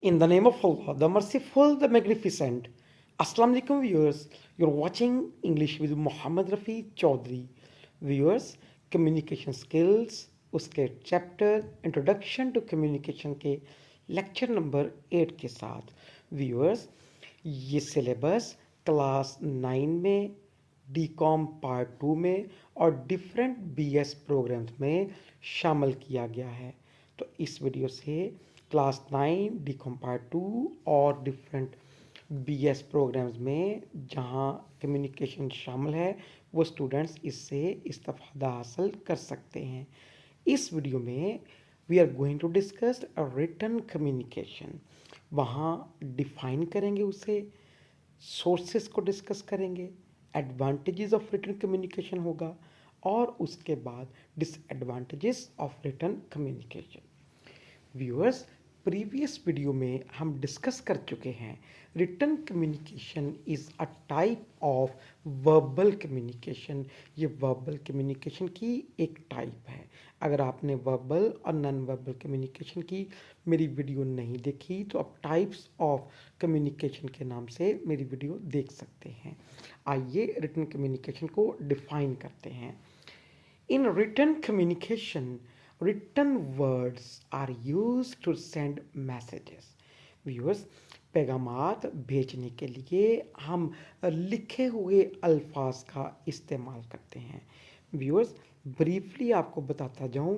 In the name of Allah, the Merciful, the Magnificent. Assalamu alaikum viewers. You're watching English with Muhammad Rafi Chaudhry. Viewers, communication skills उसके chapter introduction to communication के lecture number 8 के साथ viewers ये syllabus class 9 में D com part 2 में और different BS programmes में शामिल किया गया है। तो इस वीडियो से क्लास 9 डी कॉम पार्ट 2 और डिफरेंट बीएस प्रोग्राम्स में जहां कम्युनिकेशन शामिल है वो स्टूडेंट्स इससे इस्तेफादा हासिल कर सकते हैं। इस वीडियो में we are going to discuss written communication. वहाँ डिफाइन करेंगे उसे, सोर्सेस को डिस्कस करेंगे, एडवांटेजेस ऑफ रिटन कम्युनिकेशन होगा और उसके बाद disadvantages of written communication. Viewers, previous video में हम डिस्कस कर चुके हैं written communication is a type of verbal communication. ये वर्बल कम्युनिकेशन की एक टाइप है। अगर आपने वर्बल और नॉन वर्बल कम्युनिकेशन की मेरी वीडियो नहीं देखी तो आप टाइप्स ऑफ कम्युनिकेशन के नाम से मेरी वीडियो देख सकते हैं। आइए रिटन कम्युनिकेशन को डिफाइन करते हैं। In written communication, written words are used to send messages. Viewers, पैगामात भेजने के लिए हम लिखे हुए अल्फाज का इस्तेमाल करते हैं। व्यूअर्स, ब्रीफली आपको बताता जाऊं,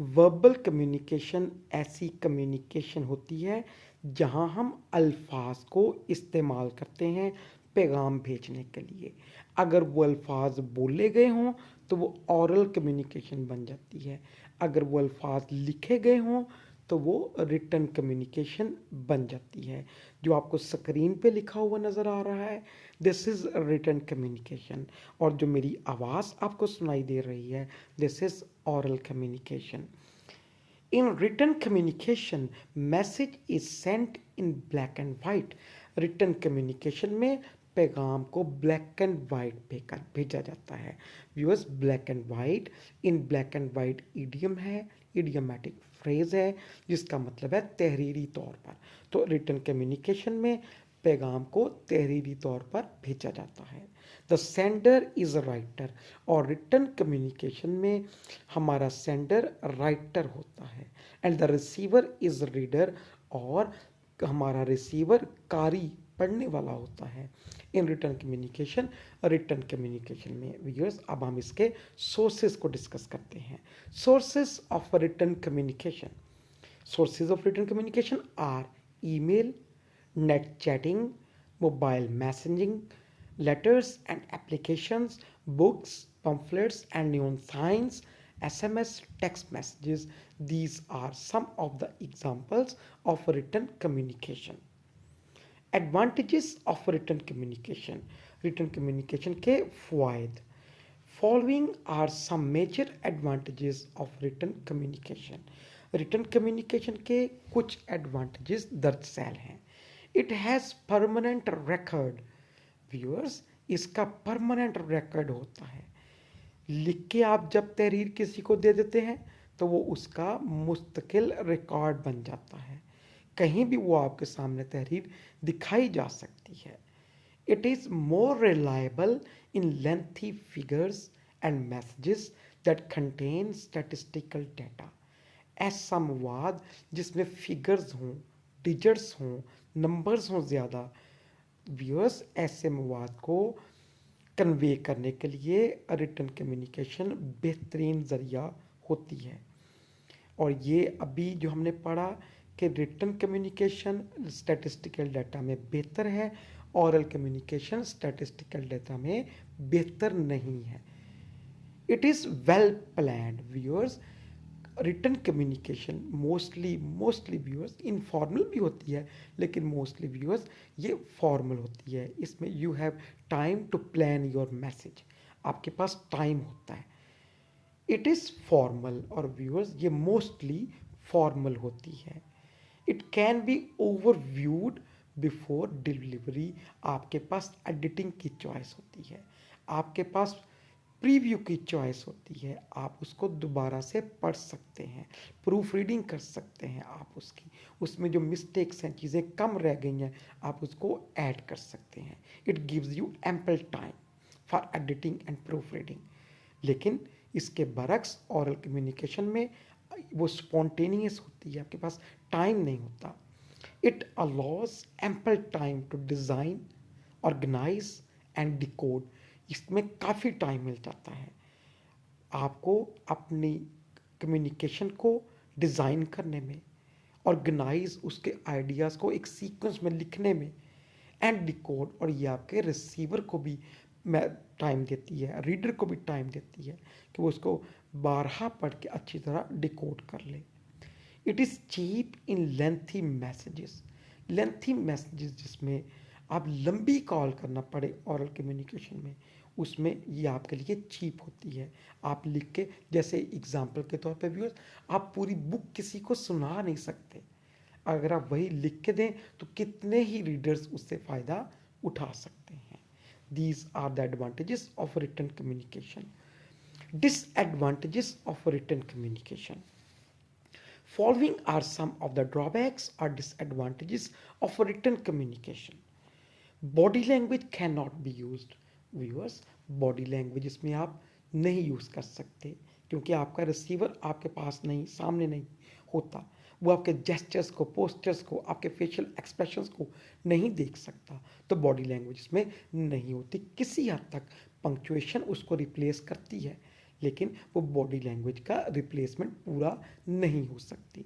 वर्बल कम्युनिकेशन ऐसी कम्युनिकेशन होती है जहां हम अल्फाज को इस्तेमाल करते हैं पैगाम भेजने के लिए। अगर वो अल्फाज बोले गए हों तो वो ऑरल कम्युनिकेशन बन जाती है। अगर वो अल्फाज लिखे गए हों तो वो रिटन कम्युनिकेशन बन जाती है। जो आपको स्क्रीन पे लिखा हुआ नज़र आ रहा है, दिस इज़ रिटन कम्युनिकेशन। और जो मेरी आवाज़ आपको सुनाई दे रही है, this is oral communication. In written communication, message is sent in black and white. Written communication में पैगाम को ब्लैक एंड वाइट भेजा जाता है। Viewers, black and white, in black and white idiom है, ईडियमेटिक फ्रेज है जिसका मतलब है तहरीरी तौर पर। तो रिटन कम्युनिकेशन में पैगाम को तहरीरी तौर पर भेजा जाता है। The sender is writer. और रिटन कम्युनिकेशन में हमारा सेंडर राइटर होता है and the receiver is reader. और हमारा रिसीवर कारी पढ़ने वाला होता है। इन रिटन कम्युनिकेशन में व्यूअर्स, अब हम इसके सोर्सेज को डिस्कस करते हैं। Sources of written communication. Sources of written communication are email, net chatting, mobile messaging, letters and applications, books, pamphlets and neon signs, SMS, text messages. These are some of the examples of written communication. Advantages of written communication. Written communication के फ़वाइद। Following are some major advantages of written communication. Written communication के कुछ advantages दर्ज cell हैं। It has permanent record. Viewers, इसका permanent record होता है। लिख के आप जब तहरीर किसी को दे देते हैं तो वो उसका मुस्तकिल रिकॉर्ड बन जाता है। कहीं भी वो आपके सामने तहरीर दिखाई जा सकती है। It is more reliable in lengthy figures and messages that contain statistical data. ऐसा मवाद जिसमें फिगर्स हों, डिजिट्स हों, नंबर्स हों ज़्यादा, व्यूअर्स, ऐसे मवाद को कन्वे करने के लिए रिटन कम्युनिकेशन बेहतरीन ज़रिया होती है। और ये अभी जो हमने पढ़ा कि रिटन कम्युनिकेशन स्टैटिस्टिकल डाटा में बेहतर है, ओरल कम्युनिकेशन स्टैटिस्टिकल डाटा में बेहतर नहीं है। It is well planned. Viewers, written communication mostly viewers informal भी होती है, लेकिन मोस्टली व्यूअर्स ये फॉर्मल होती है। इसमें you have time to plan your message, आपके पास टाइम होता है। इट इज़ फॉर्मल, और व्यूअर्स ये मोस्टली फॉर्मल होती है। It can be overviewed before delivery. आपके पास एडिटिंग की चॉइस होती है, आपके पास प्रीव्यू की चॉइस होती है, आप उसको दोबारा से पढ़ सकते हैं, प्रूफ रीडिंग कर सकते हैं आप उसकी, उसमें जो मिस्टेक्स हैं, चीज़ें कम रह गई हैं, आप उसको ऐड कर सकते हैं। It gives you ample time for editing and proof reading. लेकिन इसके बरक्स ओरल कम्युनिकेशन में वो स्पॉन्टेनियस होती है, आपके पास टाइम नहीं होता। It allows ample time to design, organize and decode. इसमें काफ़ी टाइम मिल जाता है आपको अपनी कम्युनिकेशन को डिज़ाइन करने में, ऑर्गेनाइज उसके आइडियाज़ को एक सीक्वेंस में लिखने में, एंड डिकोड, और ये आपके रिसीवर को भी टाइम देती है, रीडर को भी टाइम देती है कि वो उसको बारहा पढ़ के अच्छी तरह डिकोड कर ले। It is cheap in lengthy messages जिसमें आप लंबी कॉल करना पड़े ओरल कम्युनिकेशन में, उसमें ये आपके लिए चीप होती है। आप लिख के, जैसे एग्जाम्पल के तौर पे व्यूअर्स, आप पूरी बुक किसी को सुना नहीं सकते। अगर आप वही लिख के दें तो कितने ही रीडर्स उससे फ़ायदा उठा सकते हैं। These are the advantages of written communication. Disadvantages of written communication. Following are some of the drawbacks or disadvantages of written communication. Body language cannot be used. Viewers, body language इसमें आप नहीं use कर सकते क्योंकि आपका receiver आपके पास नहीं, सामने नहीं होता। वो आपके जेस्चर्स को, पोस्चर्स को, आपके फेशियल एक्सप्रेशंस को नहीं देख सकता, तो बॉडी लैंग्वेज इसमें नहीं होती। किसी हद तक पंक्चुएशन उसको रिप्लेस करती है, लेकिन वो बॉडी लैंग्वेज का रिप्लेसमेंट पूरा नहीं हो सकती।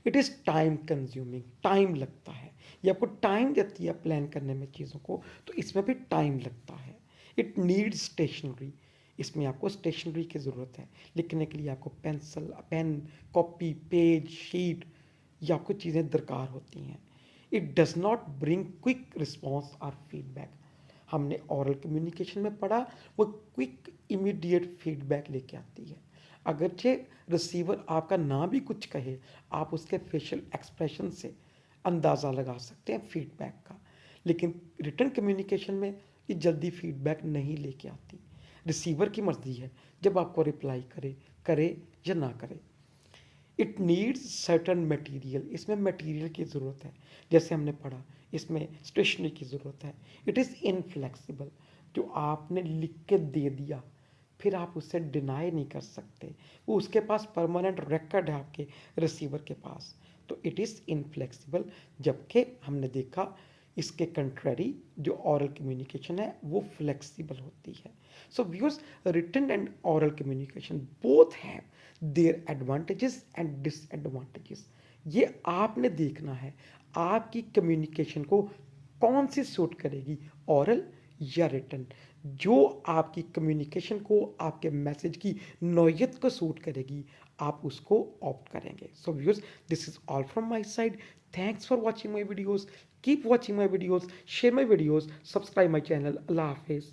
It is time consuming, time लगता है, ये आपको टाइम देती है प्लान करने में चीज़ों को, तो इसमें भी टाइम लगता है। इट नीड्स स्टेशनरी, इसमें आपको स्टेशनरी की ज़रूरत है, लिखने के लिए आपको pencil, pen, copy, page, sheet, ये आपको चीज़ें दरकार होती हैं। It does not bring quick response और फीडबैक। हमने ओरल कम्युनिकेशन में पढ़ा, वो क्विक इमीडिएट फीडबैक लेके आती है। अगरचे रिसीवर आपका ना भी कुछ कहे, आप उसके फेशियल एक्सप्रेशन से अंदाज़ा लगा सकते हैं फीडबैक का। लेकिन रिटर्न कम्युनिकेशन में ये जल्दी फीडबैक नहीं लेके आती, रिसीवर की मर्जी है जब आपको रिप्लाई करे, करे या ना करे। इट नीड्स सर्टन मटेरियल, इसमें मटेरियल की ज़रूरत है, जैसे हमने पढ़ा इसमें स्टेशनरी की ज़रूरत है। इट इज़ इनफ्लेक्सिबल, जो आपने लिख के दे दिया फिर आप उससे डिनाई नहीं कर सकते, वो उसके पास परमानेंट रिकॉर्ड है आपके रिसीवर के पास, तो इट इज़ इनफ्लेक्सिबल। जबकि हमने देखा इसके कंट्रेरी जो ओरल कम्युनिकेशन है वो फ्लेक्सिबल होती है। So viewers, written and oral communication both have their advantages and disadvantages. ये आपने देखना है आपकी कम्युनिकेशन को कौन सी सूट करेगी, ओरल या रिटन। जो आपकी कम्युनिकेशन को, आपके मैसेज की नौयत को सूट करेगी, आप उसको ऑप्ट करेंगे। So viewers, this is all from my side. Thanks for watching my videos. Keep watching my videos, share my videos, subscribe my channel. Allah Hafiz.